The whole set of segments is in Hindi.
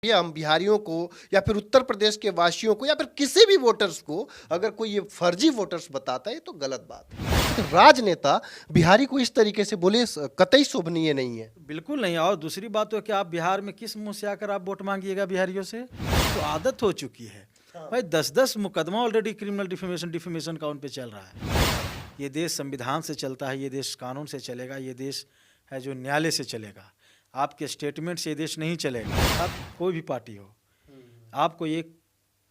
या हम बिहारियों को या फिर उत्तर प्रदेश के वासियों को या फिर किसी भी वोटर्स को अगर कोई ये फर्जी वोटर्स बताता है तो गलत बात है। तो राजनेता बिहारी को इस तरीके से बोले कतई शोभनीय नहीं है। बिल्कुल नहीं। और दूसरी बात तो कि आप बिहार में किस मुंह से आकर आप वोट मांगिएगा बिहारियों से? तो आदत हो चुकी है भाई। 10-10 मुकदमा ऑलरेडी क्रिमिनल डिफेमेशन का उन पे चल रहा है। ये देश संविधान से चलता है, ये देश कानून से चलेगा, ये देश है जो न्यायालय से चलेगा। आपके स्टेटमेंट से ये देश नहीं चलेगा। आप कोई भी पार्टी हो, आपको ये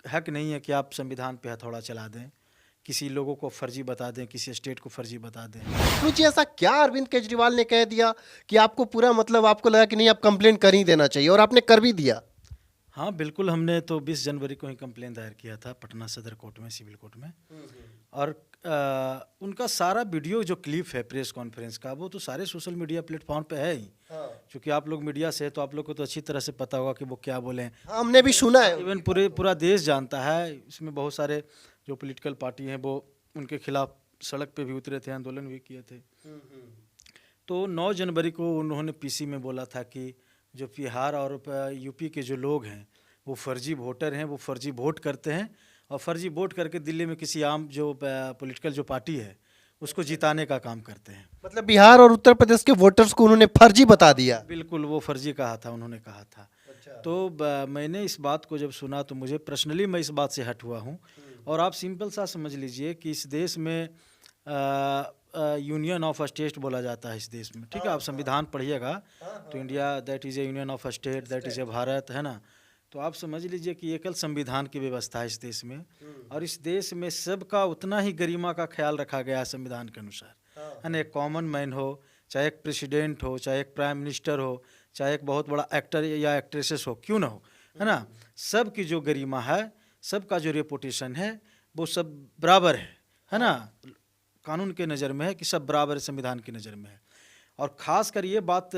हक नहीं है कि आप संविधान पे हथौड़ा चला दें, किसी लोगों को फर्जी बता दें, किसी स्टेट को फर्जी बता दें। जी ऐसा क्या अरविंद केजरीवाल ने कह दिया कि आपको पूरा मतलब आपको लगा कि नहीं आप कंप्लेन कर ही देना चाहिए और आपने कर भी दिया? हाँ बिल्कुल, हमने तो 20 जनवरी को ही कंप्लेन दायर किया था पटना सदर कोर्ट में, सिविल कोर्ट में। और उनका सारा वीडियो जो क्लिप है प्रेस कॉन्फ्रेंस का, वो तो सारे सोशल मीडिया प्लेटफॉर्म पे है ही। क्योंकि आप लोग मीडिया से है तो आप लोग को तो अच्छी तरह से पता होगा कि वो क्या बोले हैं। हाँ, हमने भी सुना है। इवन पूरा देश जानता है। इसमें बहुत सारे जो पॉलिटिकल पार्टी हैं वो उनके खिलाफ सड़क पे भी उतरे थे, आंदोलन भी किए थे। तो 9 जनवरी को उन्होंने पीसी में बोला था कि जो बिहार और यूपी के जो लोग हैं वो फर्जी वोटर हैं, वो फर्जी वोट करते हैं और फर्जी वोट करके दिल्ली में किसी आम जो पॉलिटिकल जो पार्टी है उसको जिताने का काम करते हैं। मतलब बिहार और उत्तर प्रदेश के वोटर्स को उन्होंने फर्जी बता दिया। बिल्कुल, वो फर्जी कहा था, उन्होंने कहा था। तो मैंने इस बात को जब सुना तो मुझे पर्सनली मैं इस बात से हट हुआ हूँ। और आप सिंपल सा समझ लीजिए कि इस देश में यूनियन ऑफ स्टेट बोला जाता है इस देश में, ठीक है। आप संविधान पढ़िएगा तो India that is A union of state, that is a Bharat, है ना। तो आप समझ लीजिए कि एकल संविधान की व्यवस्था है इस देश में। और इस देश में सबका उतना ही गरिमा का ख्याल रखा गया है संविधान के अनुसार, है ना। एक कॉमन मैन हो, चाहे एक प्रेसिडेंट हो, चाहे एक प्राइम मिनिस्टर हो, चाहे एक बहुत बड़ा एक्टर या एक्ट्रेसेस हो, क्यों ना हो, है ना। सब की जो गरिमा है, सबका जो रेपुटेशन है, वो सब बराबर है ना। कानून के नज़र में है कि सब बराबर है, संविधान की नज़र में है। और ख़ास कर ये बात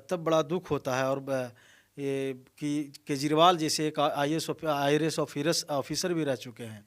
तब बड़ा दुख होता है और ये कि केजरीवाल जैसे एक IAS ऑफिसर भी रह चुके हैं,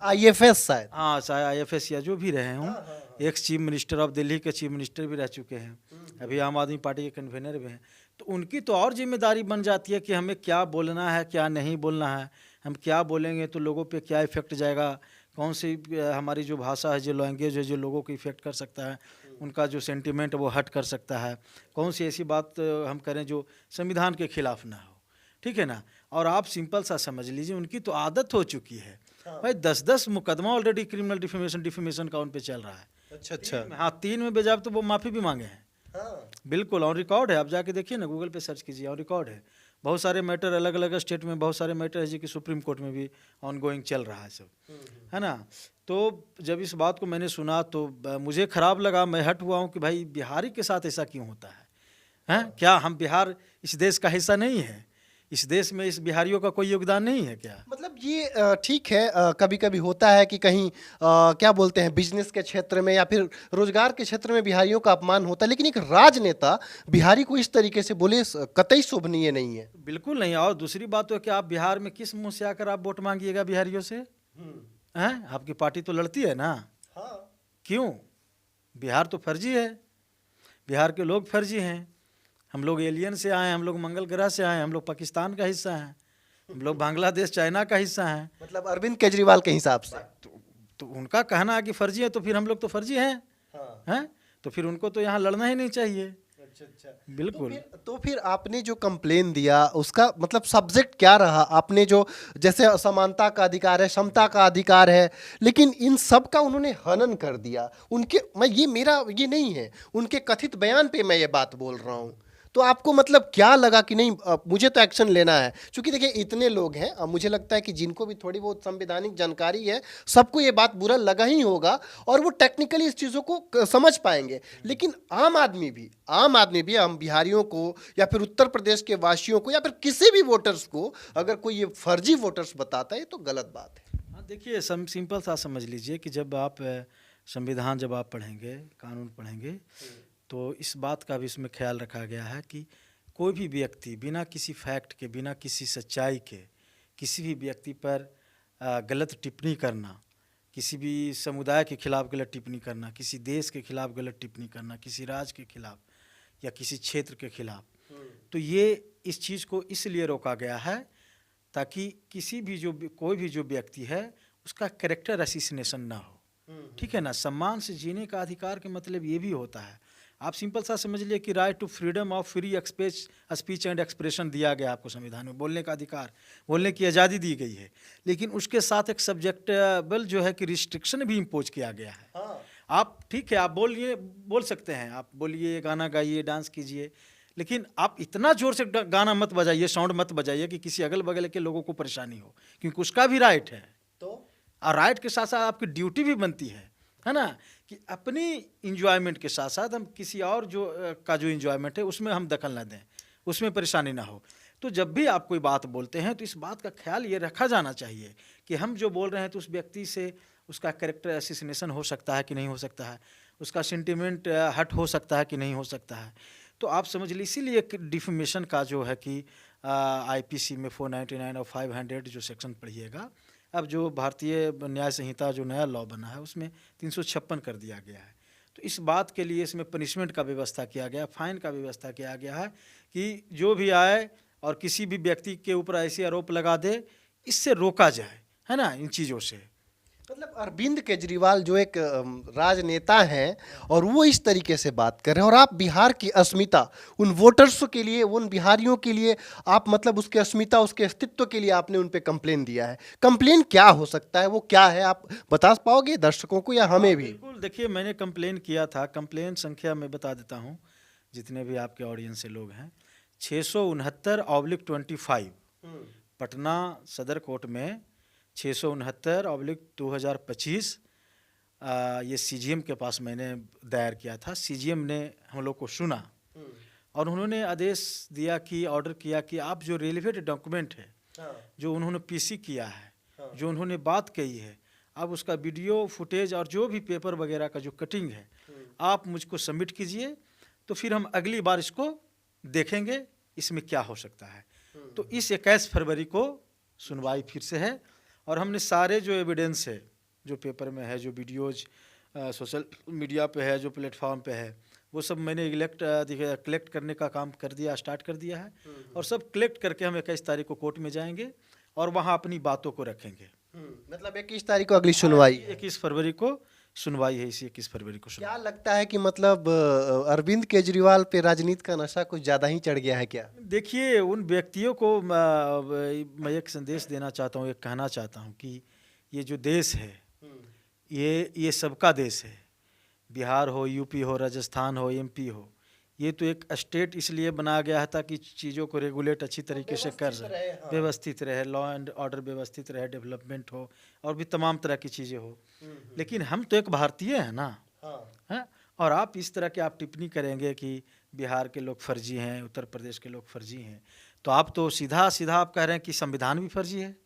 IFS शायद। हाँ चाहे IFS या जो भी रहे हों, ex chief minister of Delhi के चीफ मिनिस्टर भी रह चुके हैं, अभी आम आदमी पार्टी के कन्वीनर भी हैं। तो उनकी तो और जिम्मेदारी बन जाती है कि हमें क्या बोलना है, क्या नहीं बोलना है, हम क्या बोलेंगे तो लोगों पे क्या इफेक्ट जाएगा, कौन सी हमारी जो भाषा है, जो लैंग्वेज है, जो लोगों को इफेक्ट कर सकता है, उनका जो सेंटिमेंट वो हट कर सकता है, कौन सी ऐसी बात हम करें जो संविधान के खिलाफ ना हो, ठीक है ना। और आप सिंपल सा समझ लीजिए, उनकी तो आदत हो चुकी है भाई। 10-10 मुकदमा ऑलरेडी क्रिमिनल डिफेमेशन का उन पे चल रहा है। अच्छा। हाँ, 3 में बेजाब तो वो माफ़ी भी मांगे हैं। बिल्कुल, ऑन रिकॉर्ड है, आप जाके देखिए ना, गूगल पे सर्च कीजिए, ऑन रिकॉर्ड है। बहुत सारे मैटर अलग अलग स्टेट में, बहुत सारे मैटर है जी कि सुप्रीम कोर्ट में भी ऑन गोइंग चल रहा है सब, है ना। तो जब इस बात को मैंने सुना तो मुझे ख़राब लगा, मैं हट हुआ हूँ कि भाई बिहारी के साथ ऐसा क्यों होता है, हैं? क्या हम बिहार इस देश का हिस्सा नहीं है? इस देश में इस बिहारियों का कोई योगदान नहीं है क्या? मतलब ये ठीक है, कभी कभी होता है कि कहीं क्या बोलते हैं बिजनेस के क्षेत्र में या फिर रोजगार के क्षेत्र में बिहारियों का अपमान होता है, लेकिन एक राजनेता बिहारी को इस तरीके से बोले कतई शोभनीय नहीं है। बिल्कुल नहीं। और दूसरी बात तो कि आप बिहार में किस मुंह से आकर आप वोट मांगिएगा बिहारियों से? हैं? आपकी पार्टी तो लड़ती है ना। क्यों? बिहार तो फर्जी है, बिहार के लोग फर्जी हैं। हम लोग एलियन से आए हैं, हम लोग मंगल ग्रह से आए हैं, हम लोग पाकिस्तान का हिस्सा हैं, हम लोग बांग्लादेश चाइना का हिस्सा हैं। मतलब अरविंद केजरीवाल के हिसाब से तो उनका कहना है कि फर्जी है, तो फिर हम लोग तो फर्जी हैं, हैं? तो फिर उनको तो यहाँ लड़ना ही नहीं चाहिए। अच्छा। बिल्कुल। तो फिर आपने जो कंप्लेन दिया उसका मतलब सब्जेक्ट क्या रहा? आपने जो जैसे असमानता का अधिकार है, समता का अधिकार है, लेकिन इन सब का उन्होंने हनन कर दिया। उनके मैं ये मेरा ये नहीं है, उनके कथित बयान पे मैं ये बात बोल रहा हूँ। तो आपको मतलब क्या लगा कि नहीं मुझे तो एक्शन लेना है? क्योंकि देखिए इतने लोग हैं, अब मुझे लगता है कि जिनको भी थोड़ी बहुत संवैधानिक जानकारी है सबको ये बात बुरा लगा ही होगा और वो टेक्निकली इस चीज़ों को समझ पाएंगे। लेकिन आम आदमी भी हम बिहारियों को या फिर उत्तर प्रदेश के वासियों को या फिर किसी भी वोटर्स को अगर कोई ये फर्जी वोटर्स बताता है तो गलत बात है। हाँ देखिए, सिंपल सा समझ लीजिए कि जब आप संविधान जब आप पढ़ेंगे, कानून पढ़ेंगे, तो इस बात का भी इसमें ख्याल रखा गया है कि कोई भी व्यक्ति बिना किसी फैक्ट के, बिना किसी सच्चाई के किसी भी व्यक्ति पर गलत टिप्पणी करना, किसी भी समुदाय के खिलाफ गलत टिप्पणी करना, किसी देश के खिलाफ गलत टिप्पणी करना, किसी राज्य के खिलाफ या किसी क्षेत्र के खिलाफ, तो ये इस चीज़ को इसलिए रोका गया है ताकि कोई भी जो व्यक्ति है उसका कैरेक्टर असैसिनेशन ना हो, ठीक है ना। सम्मान से जीने का अधिकार के मतलब ये भी होता है। आप सिंपल सा समझ लिए कि right to freedom of free speech and expression दिया गया आपको संविधान में, बोलने का अधिकार, बोलने की आज़ादी दी गई है, लेकिन उसके साथ एक सब्जेक्टेबल जो है कि रिस्ट्रिक्शन भी इम्पोज किया गया है। आप ठीक है, आप बोल सकते हैं, आप बोलिए, गाना गाइए, डांस कीजिए, लेकिन आप इतना ज़ोर से गाना मत बजाइए, साउंड मत बजाइए कि किसी अगल बगल के लोगों को परेशानी हो, क्योंकि उसका भी राइट है। और राइट के साथ साथ आपकी ड्यूटी भी बनती है ना, कि अपनी इंजॉयमेंट के साथ साथ हम किसी और जो इंजॉयमेंट है उसमें हम दखल ना दें, उसमें परेशानी ना हो। तो जब भी आप कोई बात बोलते हैं तो इस बात का ख्याल ये रखा जाना चाहिए कि हम जो बोल रहे हैं तो उस व्यक्ति से उसका कैरेक्टर असैसिनेशन हो सकता है कि नहीं हो सकता है, उसका सेंटिमेंट हर्ट हो सकता है कि नहीं हो सकता है। तो आप समझ लीजिए, इसीलिए डिफेमेशन का जो है कि आईपीसी में 499 और 500 जो सेक्शन पढ़िएगा, अब जो भारतीय न्याय संहिता जो नया लॉ बना है उसमें 356 कर दिया गया है। तो इस बात के लिए इसमें पनिशमेंट का व्यवस्था किया गया, फाइन का व्यवस्था किया गया है कि जो भी आए और किसी भी व्यक्ति के ऊपर ऐसे आरोप लगा दे, इससे रोका जाए, है ना, इन चीज़ों से। मतलब अरविंद केजरीवाल जो एक राजनेता हैं और वो इस तरीके से बात कर रहे हैं, और आप बिहार की अस्मिता उन वोटर्स के लिए, उन बिहारियों के लिए आप मतलब उसके अस्मिता, उसके अस्तित्व के लिए आपने उन पे कंप्लेन दिया है। कंप्लेन क्या हो सकता है, वो क्या है, आप बता पाओगे दर्शकों को या हमें भी? बिल्कुल, देखिए मैंने कंप्लेन किया था, कंप्लेन संख्या मैं बता देता हूँ जितने भी आपके ऑडियंस से लोग हैं। 669/25 पटना सदर कोर्ट में 669/2025 ये सीजीएम के पास मैंने दायर किया था। सीजीएम ने हम लोग को सुना और उन्होंने आदेश दिया कि, ऑर्डर किया कि आप जो रेलिवेंट डॉक्यूमेंट है, जो उन्होंने पीसी किया है, जो उन्होंने बात कही है, आप उसका वीडियो फुटेज और जो भी पेपर वगैरह का जो कटिंग है, आप मुझको सबमिट कीजिए, तो फिर हम अगली बार इसको देखेंगे इसमें क्या हो सकता है। तो इस 21 फरवरी को सुनवाई फिर से है और हमने सारे जो एविडेंस है, जो पेपर में है, जो वीडियोज सोशल मीडिया पे है, जो प्लेटफॉर्म पे है, वो सब मैंने कलेक्ट करने का काम स्टार्ट कर दिया है। और सब कलेक्ट करके हम 21 तारीख को कोर्ट में जाएंगे और वहाँ अपनी बातों को रखेंगे। मतलब 21 तारीख को अगली सुनवाई? 21 फरवरी को सुनवाई है, इसी 21 फरवरी को सुनवाई। क्या लगता है कि मतलब अरविंद केजरीवाल पे राजनीति का नशा कुछ ज़्यादा ही चढ़ गया है क्या? देखिए, उन व्यक्तियों को मैं एक संदेश देना चाहता हूँ, एक कहना चाहता हूँ कि ये जो देश है, ये सबका देश है। बिहार हो, यूपी हो, राजस्थान हो, एमपी हो, ये तो एक स्टेट इसलिए बनाया गया है ताकि चीज़ों को रेगुलेट अच्छी तरीके से कर सके, व्यवस्थित रहे, लॉ एंड ऑर्डर व्यवस्थित रहे, डेवलपमेंट हो और भी तमाम तरह की चीज़ें हो। लेकिन हम तो एक भारतीय हैं ना, हैं? और आप इस तरह के आप टिप्पणी करेंगे कि बिहार के लोग फर्जी हैं, उत्तर प्रदेश के लोग फर्जी हैं, तो आप तो सीधा सीधा आप कह रहे हैं कि संविधान भी फर्जी है।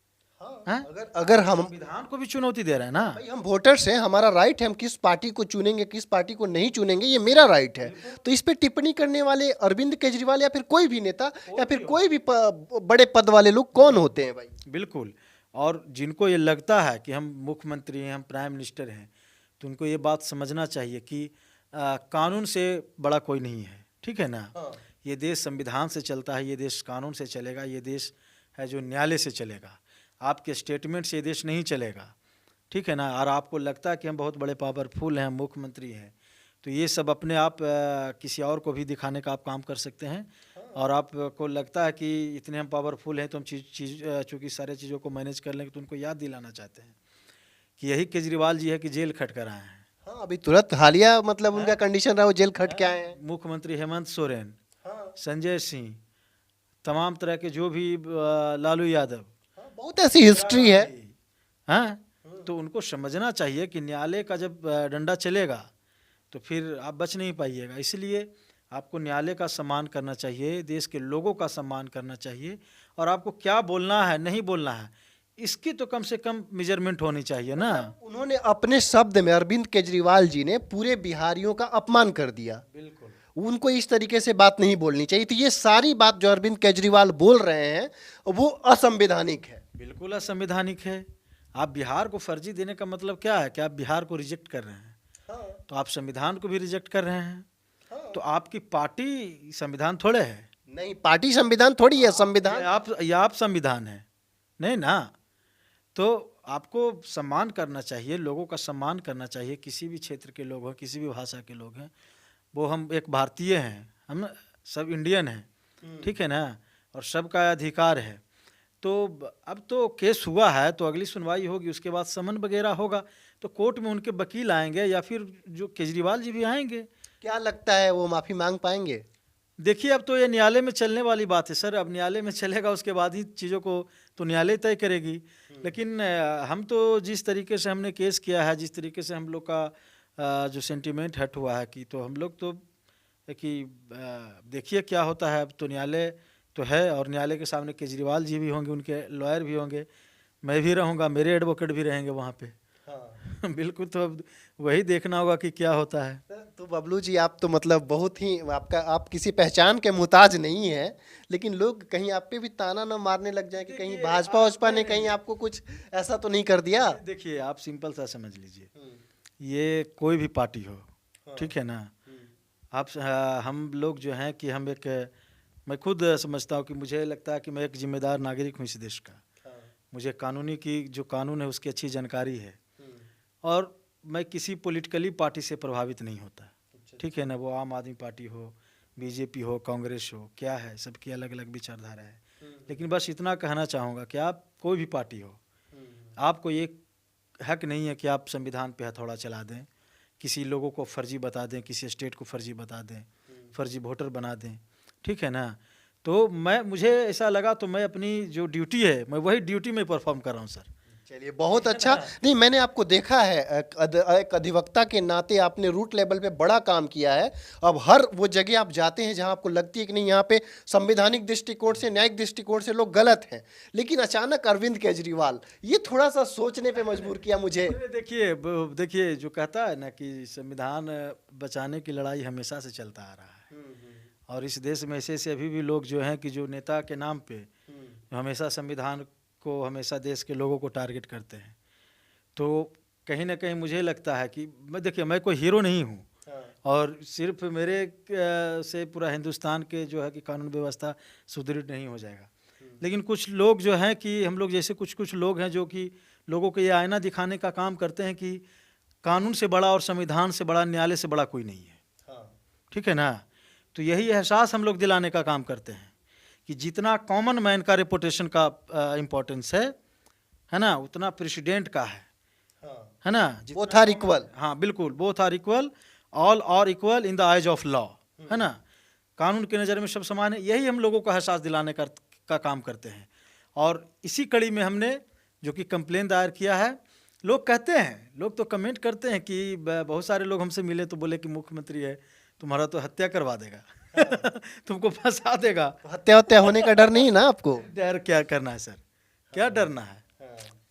अगर हम संविधान को भी चुनौती दे रहे हैं ना। भाई, हम वोटर्स हैं, हमारा राइट है, हम किस पार्टी को चुनेंगे, किस पार्टी को नहीं चुनेंगे, ये मेरा राइट है। तो इस पे टिप्पणी करने वाले अरविंद केजरीवाल या फिर कोई भी नेता या फिर कोई भी बड़े पद वाले लोग कौन होते हैं भाई? बिल्कुल, और जिनको ये लगता है कि हम मुख्यमंत्री हैं, हम प्राइम मिनिस्टर हैं, तो उनको ये बात समझना चाहिए कि कानून से बड़ा कोई नहीं है, ठीक है ना। ये देश संविधान से चलता है, ये देश कानून से चलेगा, ये देश है जो न्यायालय से चलेगा। आपके स्टेटमेंट से ये देश नहीं चलेगा, ठीक है ना। और आपको लगता है कि हम बहुत बड़े पावरफुल हैं, मुख्यमंत्री हैं, तो ये सब अपने आप किसी और को भी दिखाने का आप काम कर सकते हैं। और आपको लगता है कि इतने हम पावरफुल हैं तो हम चूँकि सारे चीज़ों को मैनेज कर लेंगे, तो उनको याद दिलाना चाहते हैं कि यही केजरीवाल जी है कि जेल खट कर आए हैं। हाँ, अभी तुरंत हालिया मतलब उनका कंडीशन रहा, वो जेल खट के आए हैं। मुख्यमंत्री हेमंत सोरेन, संजय सिंह, तमाम तरह के जो भी लालू यादव, बहुत ऐसी हिस्ट्री है। हाँ, तो उनको समझना चाहिए कि न्यायालय का जब डंडा चलेगा तो फिर आप बच नहीं पाइएगा। इसलिए आपको न्यायालय का सम्मान करना चाहिए, देश के लोगों का सम्मान करना चाहिए, और आपको क्या बोलना है, नहीं बोलना है, इसकी तो कम से कम मेजरमेंट होनी चाहिए ना। उन्होंने अपने शब्द में, अरविंद केजरीवाल जी ने पूरे बिहारियों का अपमान कर दिया। बिल्कुल, उनको इस तरीके से बात नहीं बोलनी चाहिए थी। ये सारी बात जो अरविंद केजरीवाल बोल रहे हैं वो असंवैधानिक है। बिल्कुल असंवैधानिक है। आप बिहार को फर्जी देने का मतलब क्या है कि आप बिहार को रिजेक्ट कर रहे हैं। तो आप संविधान को भी रिजेक्ट कर रहे हैं। तो आपकी पार्टी संविधान थोड़े है, नहीं, पार्टी संविधान थोड़ी है, संविधान ये आप संविधान है नहीं ना। तो आपको सम्मान करना चाहिए, लोगों का सम्मान करना चाहिए, किसी भी क्षेत्र के लोग हों, किसी भी भाषा के लोग हैं, वो हम एक भारतीय हैं, हम सब इंडियन हैं, ठीक है ना, और सबका अधिकार है। तो अब तो केस हुआ है तो अगली सुनवाई होगी, उसके बाद समन वगैरह होगा, तो कोर्ट में उनके वकील आएंगे या फिर जो केजरीवाल जी भी आएंगे। क्या लगता है वो माफी मांग पाएंगे? देखिए अब तो ये न्यायालय में चलने वाली बात है सर, अब न्यायालय में चलेगा उसके बाद ही चीज़ों को तो न्यायालय तय करेगी। लेकिन हम तो जिस तरीके से हमने केस किया है, जिस तरीके से हम लोग का जो सेंटीमेंट हट हुआ है कि तो हम लोग तो कि देखिए क्या होता है। अब तो न्यायालय तो है और न्यायालय के सामने केजरीवाल जी भी होंगे, उनके लॉयर भी होंगे, मैं भी रहूँगा, मेरे एडवोकेट भी रहेंगे वहाँ पे। हाँ। बिल्कुल, तो अब वही देखना होगा कि क्या होता है। तो बबलू जी, आप तो मतलब बहुत ही आप किसी पहचान के मुताज नहीं है, लेकिन लोग कहीं आप पे भी ताना न मारने लग जाए कि कहीं भाजपा वाजपा ने कहीं आपको कुछ ऐसा तो नहीं कर दिया। देखिए आप सिंपल सा समझ लीजिए, ये कोई भी पार्टी हो, ठीक है ना, आप हम लोग जो हैं कि हम मैं खुद समझता हूँ कि मुझे लगता है कि मैं एक जिम्मेदार नागरिक हूँ इस देश का। मुझे कानूनी की जो कानून है उसकी अच्छी जानकारी है और मैं किसी पॉलिटिकली पार्टी से प्रभावित नहीं होता, ठीक है ना, वो आम आदमी पार्टी हो, बीजेपी हो, कांग्रेस हो, क्या है, सबकी अलग अलग विचारधारा है। लेकिन बस इतना कहना चाहूँगा कि आप कोई भी पार्टी हो, आपको ये हक नहीं है कि आप संविधान पे हथौड़ा चला दें, किसी लोगों को फर्जी बता दें, किसी स्टेट को फर्जी बता दें, फर्जी वोटर बना दें, ठीक है ना। तो मुझे ऐसा लगा तो मैं अपनी जो ड्यूटी है मैं वही ड्यूटी में परफॉर्म कर रहा हूँ सर। चलिए, बहुत अच्छा। नहीं, मैंने आपको देखा है एक अधिवक्ता के नाते आपने रूट लेवल पे बड़ा काम किया है। अब हर वो जगह आप जाते हैं जहां आपको लगती है कि नहीं, यहाँ पे संवैधानिक दृष्टिकोण से, न्यायिक दृष्टिकोण से लोग गलत हैं, लेकिन अचानक अरविंद केजरीवाल, ये थोड़ा सा सोचने पे मजबूर किया मुझे। देखिए जो कहता है ना कि संविधान बचाने की लड़ाई हमेशा से चलता आ रहा है और इस देश में ऐसे अभी भी लोग जो हैं कि जो नेता के नाम पे हमेशा संविधान को, हमेशा देश के लोगों को टारगेट करते हैं। तो कहीं ना कहीं मुझे लगता है कि देखिए मैं कोई हीरो नहीं हूँ और सिर्फ मेरे से पूरा हिंदुस्तान के जो है कि कानून व्यवस्था सुदृढ़ नहीं हो जाएगा। लेकिन कुछ लोग जो हैं कि हम लोग जैसे कुछ लोग हैं जो कि लोगों को ये आईना दिखाने का काम करते हैं कि कानून से बड़ा और संविधान से बड़ा, न्यायालय से बड़ा कोई नहीं है, ठीक है ना। तो यही एहसास हम लोग दिलाने का काम करते हैं कि जितना कॉमन मैन का रेपुटेशन का इम्पोर्टेंस है ना, उतना प्रेसिडेंट का है ना। Both are equal. हाँ बिल्कुल, both are equal, all are equal in the eyes of law, है ना, कानून की नज़र में सब समान है। यही हम लोगों को एहसास दिलाने का काम करते हैं। और इसी कड़ी में हमने जो कि कंप्लेन दायर किया है, लोग कहते हैं, लोग तो कमेंट करते हैं कि बहुत सारे लोग हमसे मिले तो बोले कि मुख्यमंत्री है तुम्हारा तो हत्या करवा देगा, तुमको फंसा देगा। हत्या होने का डर नहीं ना आपको? डर क्या करना है सर, क्या डरना है?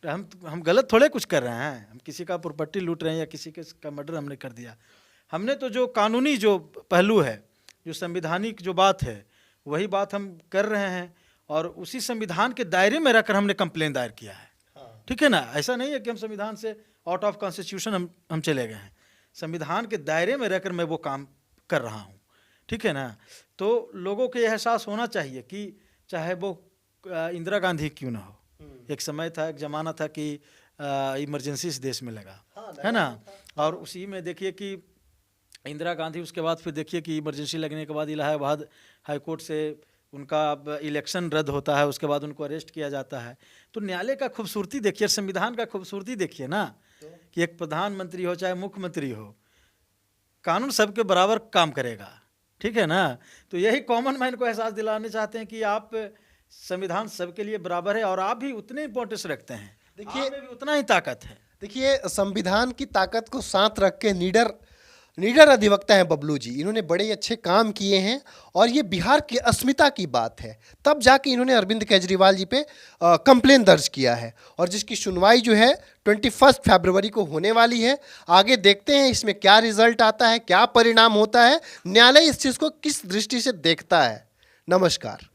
हम गलत थोड़े कुछ कर रहे हैं, हम किसी का प्रॉपर्टी लूट रहे हैं या किसी का मर्डर हमने कर दिया। हमने तो जो कानूनी जो पहलू है, जो संविधानिक जो बात है, वही बात हम कर रहे हैं और उसी संविधान के दायरे में रहकर हमने कंप्लेन दायर किया है, ठीक है ना। ऐसा नहीं है कि हम संविधान से आउट ऑफ कॉन्स्टिट्यूशन हम चले गए हैं, संविधान के दायरे में रहकर मैं वो काम कर रहा हूँ, ठीक है ना। तो लोगों को यह एहसास होना चाहिए कि चाहे वो इंदिरा गांधी क्यों ना हो, एक समय था, एक ज़माना था कि इमरजेंसी इस देश में लगा, है ना, और उसी में देखिए कि इंदिरा गांधी, उसके बाद फिर देखिए कि इमरजेंसी लगने के बाद इलाहाबाद हाई कोर्ट से उनका इलेक्शन रद्द होता है, उसके बाद उनको अरेस्ट किया जाता है। तो न्यायालय का खूबसूरती देखिए, संविधान का खूबसूरती देखिए ना, कि एक प्रधानमंत्री हो चाहे मुख्यमंत्री हो, कानून सबके बराबर काम करेगा, ठीक है ना। तो यही कॉमन मैन को एहसास दिलाने चाहते हैं कि आप संविधान सबके लिए बराबर है और आप भी उतने इंपॉर्टेंस रखते हैं, देखिए भी उतना ही ताकत है। देखिए, संविधान की ताकत को साथ रख के नीडर अधिवक्ता हैं बबलू जी, इन्होंने बड़े अच्छे काम किए हैं और ये बिहार की अस्मिता की बात है। तब जाके इन्होंने अरविंद केजरीवाल जी पे कंप्लेन दर्ज किया है और जिसकी सुनवाई जो है 21 फरवरी को होने वाली है। आगे देखते हैं इसमें क्या रिजल्ट आता है, क्या परिणाम होता है, न्यायालय इस चीज़ को किस दृष्टि से देखता है। नमस्कार।